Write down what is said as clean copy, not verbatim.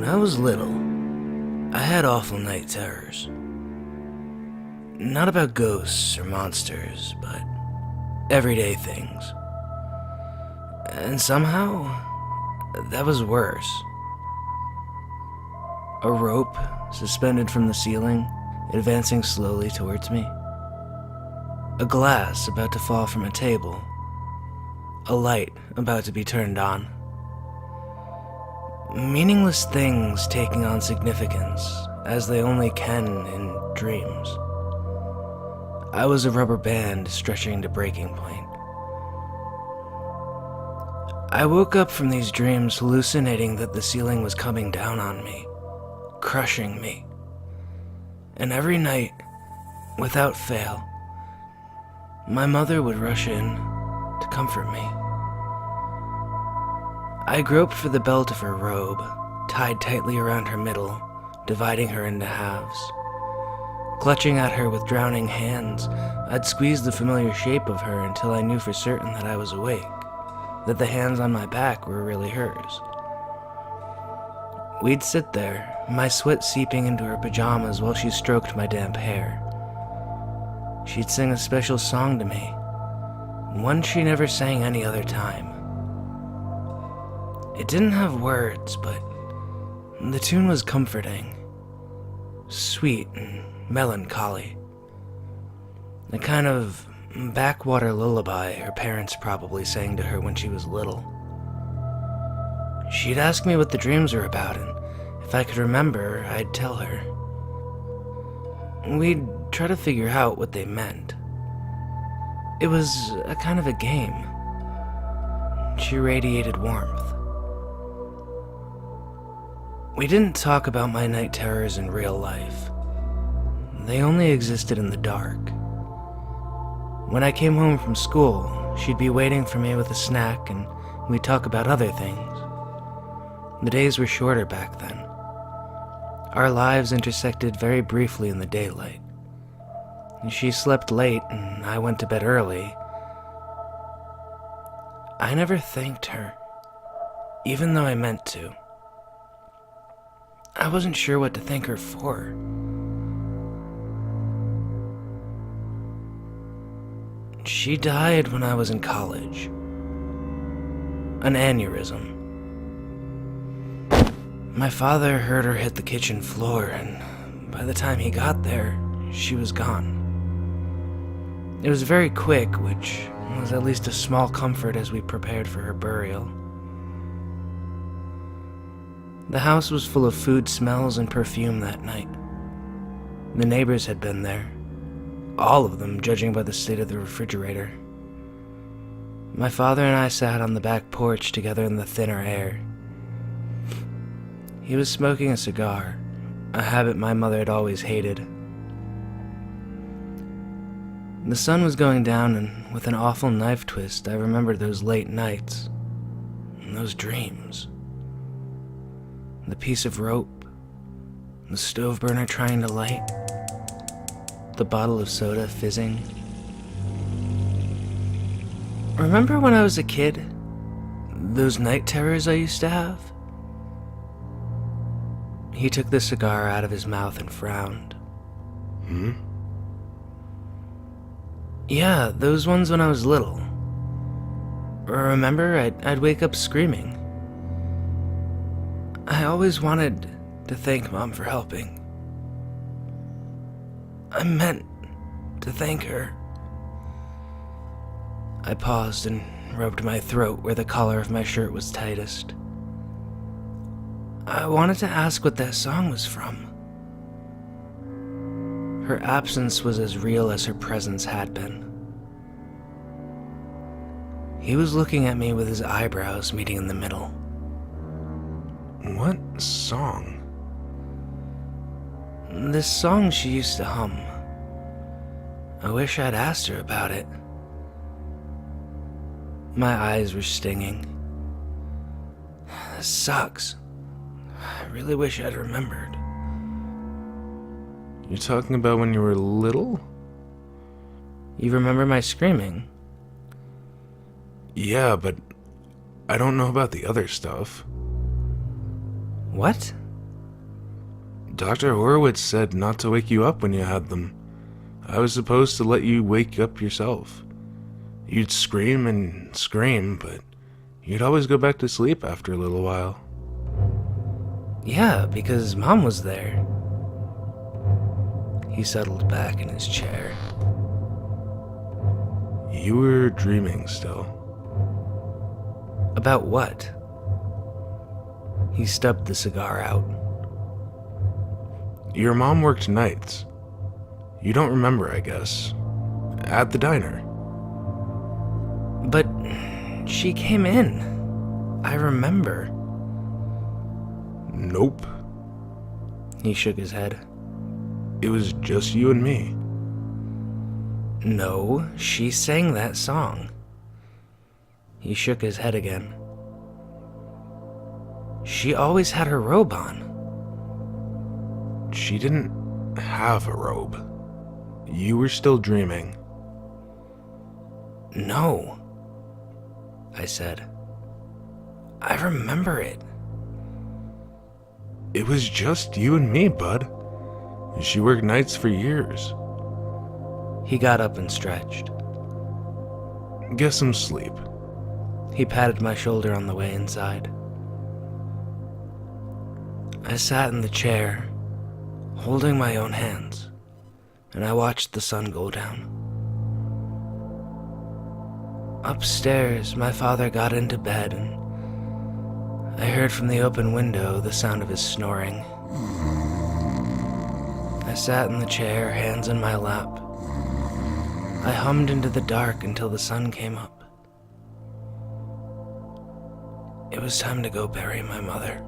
When I was little, I had awful night terrors. Not about ghosts or monsters, but everyday things. And somehow, that was worse. A rope suspended from the ceiling, advancing slowly towards me. A glass about to fall from a table. A light about to be turned on. Meaningless things taking on significance, as they only can in dreams. I was a rubber band stretching to breaking point. I woke up from these dreams hallucinating that the ceiling was coming down on me, crushing me. And every night, without fail, my mother would rush in to comfort me. I groped for the belt of her robe, tied tightly around her middle, dividing her into halves. Clutching at her with drowning hands, I'd squeeze the familiar shape of her until I knew for certain that I was awake, that the hands on my back were really hers. We'd sit there, my sweat seeping into her pajamas while she stroked my damp hair. She'd sing a special song to me, one she never sang any other time. It didn't have words, but the tune was comforting, sweet and melancholy. The kind of backwater lullaby her parents probably sang to her when she was little. She'd ask me what the dreams were about, and if I could remember, I'd tell her. We'd try to figure out what they meant. It was a kind of a game. She radiated warmth. We didn't talk about my night terrors in real life. They only existed in the dark. When I came home from school, she'd be waiting for me with a snack and we'd talk about other things. The days were shorter back then. Our lives intersected very briefly in the daylight. She slept late and I went to bed early. I never thanked her, even though I meant to. I wasn't sure what to thank her for. She died when I was in college. An aneurysm. My father heard her hit the kitchen floor, and by the time he got there, she was gone. It was very quick, which was at least a small comfort as we prepared for her burial. The house was full of food smells and perfume that night. The neighbors had been there. All of them, judging by the state of the refrigerator. My father and I sat on the back porch together in the thinner air. He was smoking a cigar, a habit my mother had always hated. The sun was going down, and with an awful knife twist, I remembered those late nights, and those dreams. The piece of rope, the stove burner trying to light, the bottle of soda fizzing. Remember when I was a kid? Those night terrors I used to have? He took the cigar out of his mouth and frowned. Yeah, those ones when I was little. Remember, I'd wake up screaming. I always wanted to thank Mom for helping. I meant to thank her. I paused and rubbed my throat where the collar of my shirt was tightest. I wanted to ask what that song was from. Her absence was as real as her presence had been. He was looking at me with his eyebrows meeting in the middle. What song? This song she used to hum. I wish I'd asked her about it. My eyes were stinging. This sucks. I really wish I'd remembered. You're talking about when you were little? You remember my screaming? Yeah, but I don't know about the other stuff. What? Dr. Horowitz said not to wake you up when you had them. I was supposed to let you wake up yourself. You'd scream and scream, but you'd always go back to sleep after a little while. Yeah, because Mom was there. He settled back in his chair. You were dreaming still. About what? He stubbed the cigar out. Your mom worked nights. You don't remember, I guess. At the diner. But she came in. I remember. Nope. He shook his head. It was just you and me. No, she sang that song. He shook his head again. She always had her robe on. She didn't have a robe. You were still dreaming. No, I said. I remember it. It was just you and me, bud. She worked nights for years. He got up and stretched. Get some sleep. He patted my shoulder on the way inside. I sat in the chair, holding my own hands, and I watched the sun go down. Upstairs, my father got into bed, and I heard from the open window the sound of his snoring. I sat in the chair, hands in my lap. I hummed into the dark until the sun came up. It was time to go bury my mother.